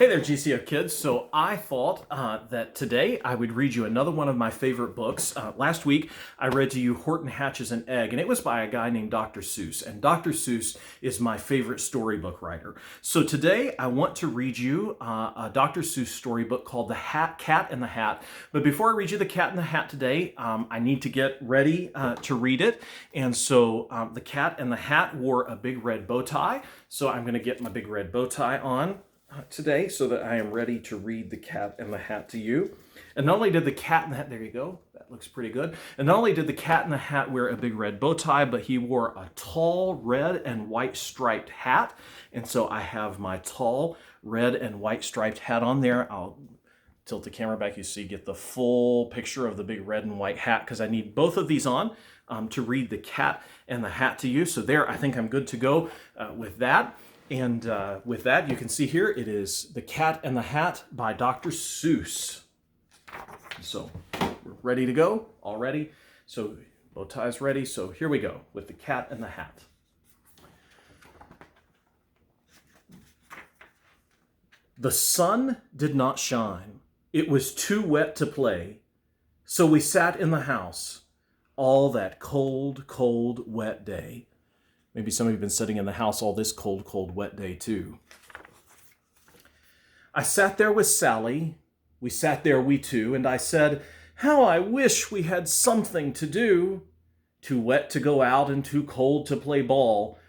Hey there, GCO kids. So I thought that today I would read you another one of my favorite books. Last week I read to you Horton Hatches an Egg, and it was by a guy named Dr. Seuss. And Dr. Seuss is my favorite storybook writer. So today I want to read you a Dr. Seuss storybook called The Cat in the Hat. But before I read you The Cat in the Hat today, I need to get ready to read it. And so the Cat in the Hat wore a big red bow tie. So I'm going to get my big red bow tie on today so that I am ready to read The Cat in the Hat to you. And not only did the Cat in the Hat, there you go, that looks pretty good. And not only did the Cat in the Hat wear a big red bow tie, but he wore a tall red and white striped hat. And so I have my tall red and white striped hat on there. I'll tilt the camera back, you see, get the full picture of the big red and white hat because I need both of these on to read The Cat in the Hat to you. So there, I think I'm good to go with that. And with that, you can see here, it is The Cat in the Hat by Dr. Seuss. So we're ready to go, all ready. So bow tie's ready. So here we go with The Cat in the Hat. The sun did not shine. It was too wet to play. So we sat in the house all that cold, cold, wet day. Maybe some of you have been sitting in the house all this cold, cold, wet day too. I sat there with Sally. We sat there, we two, and I said, "How I wish we had something to do. Too wet to go out and too cold to play ball."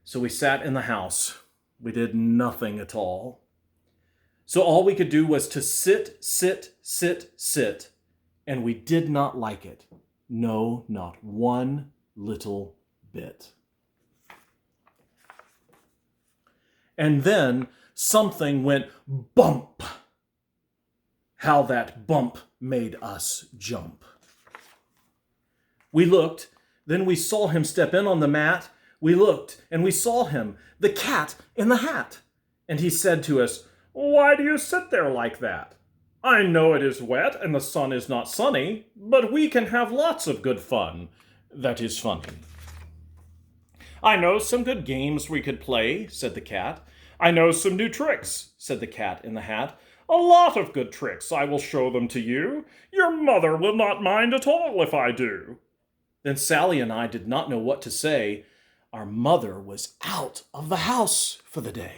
So we sat in the house. We did nothing at all. So all we could do was to sit, sit, sit, sit, and we did not like it. No, not one little bit. And then something went bump. How that bump made us jump. We looked, then we saw him step in on the mat. We looked, and we saw him, the cat in the hat. And he said to us, "Why do you sit there like that? I know it is wet and the sun is not sunny, but we can have lots of good fun. That is funny." "I know some good games we could play," said the cat. "I know some new tricks," said the Cat in the Hat. "A lot of good tricks. I will show them to you. Your mother will not mind at all if I do." Then Sally and I did not know what to say. Our mother was out of the house for the day.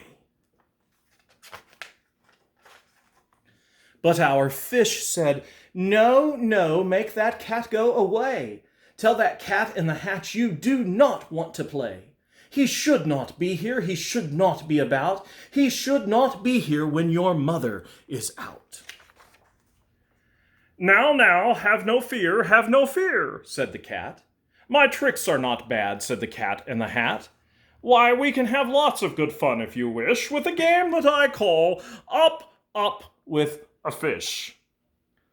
But our fish said, "No, no, make that cat go away. Tell that Cat in the Hat you do not want to play. He should not be here. He should not be about. He should not be here when your mother is out." "Now, now, have no fear," said the cat. "My tricks are not bad," said the Cat in the Hat. "Why, we can have lots of good fun if you wish, with a game that I call Up, Up with a Fish."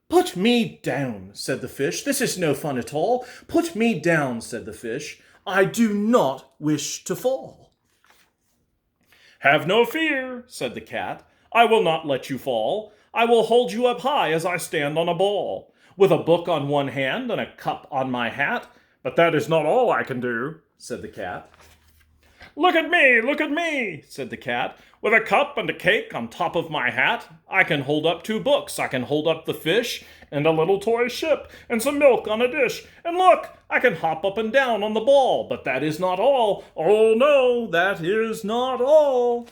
"Put me down," said the fish. "This is no fun at all. Put me down," said the fish. "I do not wish to fall." "Have no fear," said the cat. "I will not let you fall. I will hold you up high as I stand on a ball, with a book on one hand and a cup on my hat. But that is not all I can do," said the cat. Look at me," said the cat. "With a cup and a cake on top of my hat. I can hold up 2 books. I can hold up the fish and a little toy ship and some milk on a dish. And look, I can hop up and down on the ball. But that is not all. Oh no, that is not all.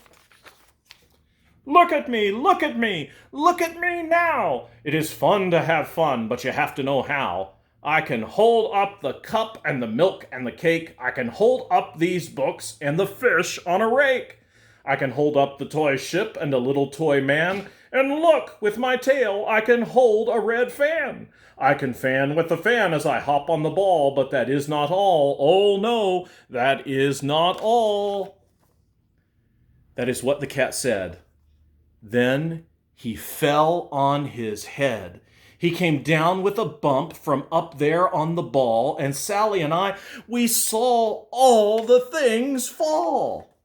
Look at me, look at me, look at me now. It is fun to have fun, but you have to know how. I can hold up the cup and the milk and the cake. I can hold up these books and the fish on a rake. I can hold up the toy ship and a little toy man. And look, with my tail, I can hold a red fan. I can fan with the fan as I hop on the ball, but that is not all. Oh no, that is not all." That is what the cat said. Then he fell on his head. He came down with a bump from up there on the ball, and Sally and I, we saw all the things fall.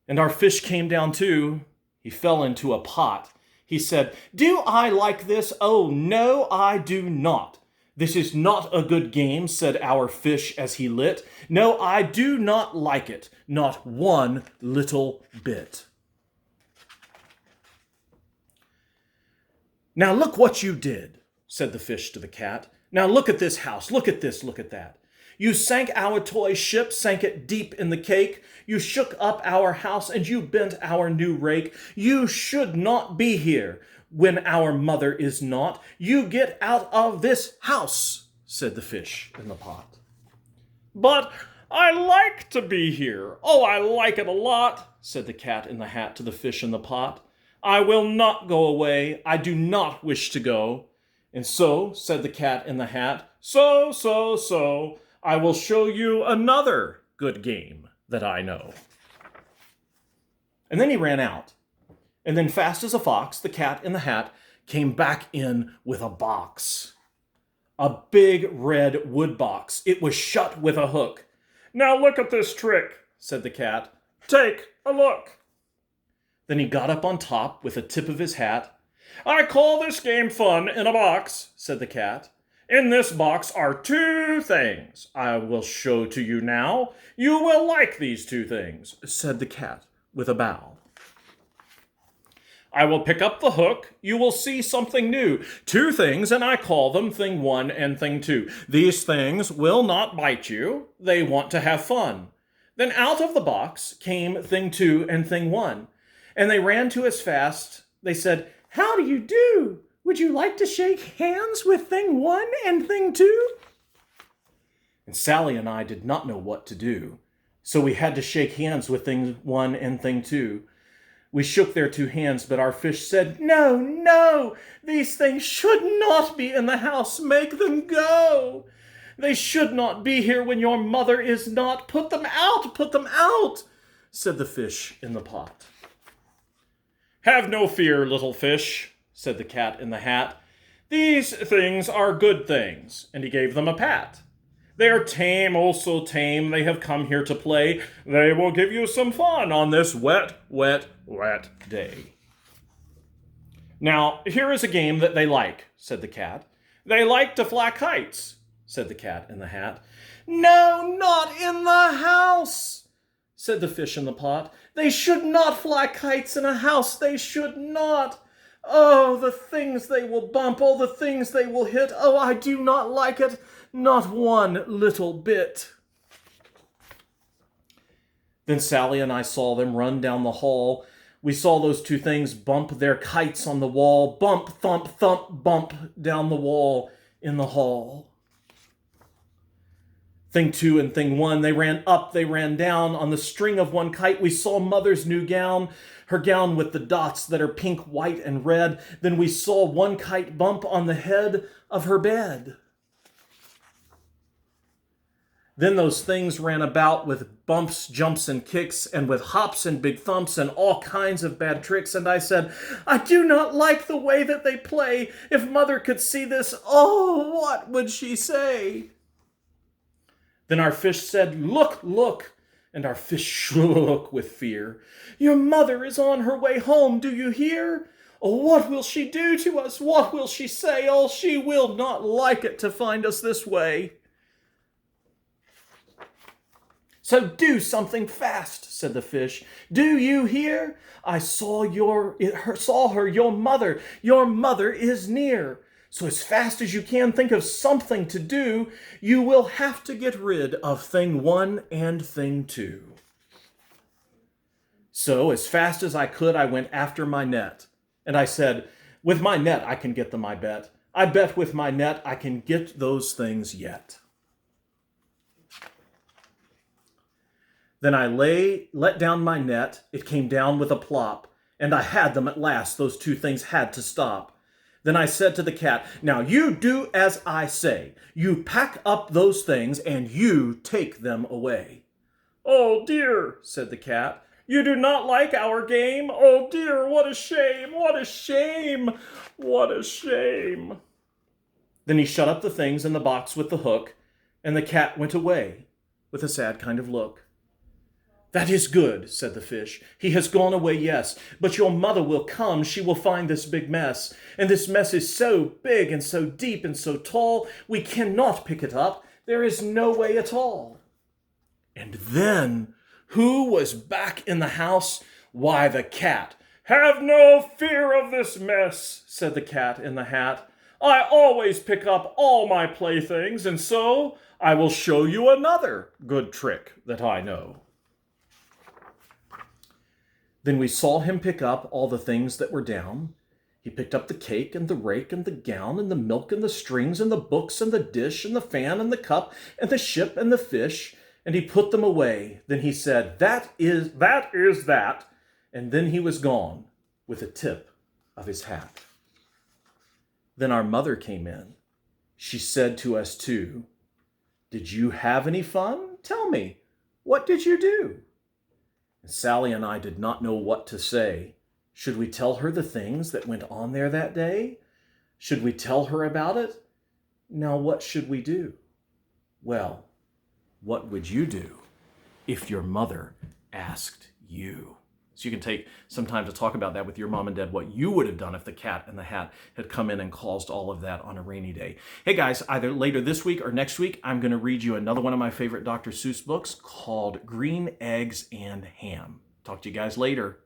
And our fish came down too. He fell into a pot. He said, "Do I like this? Oh, no, I do not. This is not a good game," said our fish as he lit. "No, I do not like it, not one little bit." Now look what you did, said the fish to the cat. Now look at this house, look at this, look at that. You sank our toy ship, sank it deep in the cake. You shook up our house and you bent our new rake. You should not be here when our mother is not. You get out of this house, said the fish in the pot. But I like to be here. Oh, I like it a lot, said the cat in the hat to the fish in the pot. I will not go away. I do not wish to go. And so, said the cat in the hat, so, I will show you another good game that I know. And then he ran out. And then fast as a fox, the cat in the hat came back in with a box. A big red wood box. It was shut with a hook. Now look at this trick, said the cat. Take a look. Then he got up on top with the tip of his hat. I call this game fun in a box, said the cat. In this box are two things I will show to you now. You will like these two things, said the cat with a bow. I will pick up the hook. You will see something new. Two things, and I call them thing one and thing two. These things will not bite you. They want to have fun. Then out of the box came thing two and thing one. And they ran to us fast. They said, How do you do? Would you like to shake hands with thing one and thing two? And Sally and I did not know what to do. So we had to shake hands with thing one and thing two. We shook their two hands, but our fish said, No, these things should not be in the house. Make them go. They should not be here when your mother is not. Put them out, said the fish in the pot. Have no fear, little fish, said the cat in the hat. These things are good things, and he gave them a pat. They are tame, oh so tame, they have come here to play. They will give you some fun on this wet day. Now, here is a game that they like, said the cat. They like to fly kites, said the cat in the hat. No, not in the house, said the fish in the pot. They should not fly kites in a house, they should not. Oh, the things they will bump, oh, the things they will hit. Oh, I do not like it, not one little bit. Then Sally and I saw them run down the hall. We saw those two things bump their kites on the wall. Bump, thump, thump, bump down the wall in the hall. Thing two and thing one, they ran up, they ran down. On the string of one kite, we saw Mother's new gown, her gown with the dots that are pink, white, and red. Then we saw one kite bump on the head of her bed. Then those things ran about with bumps, jumps, and kicks, and with hops and big thumps and all kinds of bad tricks. And I said, I do not like the way that they play. If Mother could see this, oh, what would she say? Then our fish said, Look, look. And our fish shook with fear. Your mother is on her way home, do you hear? Oh, what will she do to us? What will she say? Oh, she will not like it to find us this way. So do something fast, said the fish. Do you hear? I saw her, your mother. Your mother is near. So as fast as you can think of something to do, you will have to get rid of thing one and thing two. So as fast as I could, I went after my net. And I said, with my net, I can get them, I bet. I bet with my net, I can get those things yet. Then I let down my net. It came down with a plop. And I had them at last. Those two things had to stop. Then I said to the cat, Now you do as I say. You pack up those things and you take them away. Oh dear, said the cat. You do not like our game? Oh dear, what a shame, what a shame, what a shame. Then he shut up the things in the box with the hook, and the cat went away with a sad kind of look. That is good, said the fish. He has gone away, yes, but your mother will come. She will find this big mess. And this mess is so big and so deep and so tall, we cannot pick it up. There is no way at all. And then, who was back in the house? Why, the cat. "Have no fear of this mess," said the Cat in the Hat. "I always pick up all my playthings, and so I will show you another good trick that I know." Then we saw him pick up all the things that were down. He picked up the cake and the rake and the gown and the milk and the strings and the books and the dish and the fan and the cup and the ship and the fish, and he put them away. Then he said, that is that. And then he was gone with a tip of his hat. Then our mother came in. She said to us too, "Did you have any fun? Tell me, what did you do?" And Sally and I did not know what to say. Should we tell her the things that went on there that day? Should we tell her about it? Now, what should we do? Well, what would you do if your mother asked you? So you can take some time to talk about that with your mom and dad, what you would have done if the Cat in the Hat had come in and caused all of that on a rainy day. Hey guys, either later this week or next week, I'm going to read you another one of my favorite Dr. Seuss books called Green Eggs and Ham. Talk to you guys later.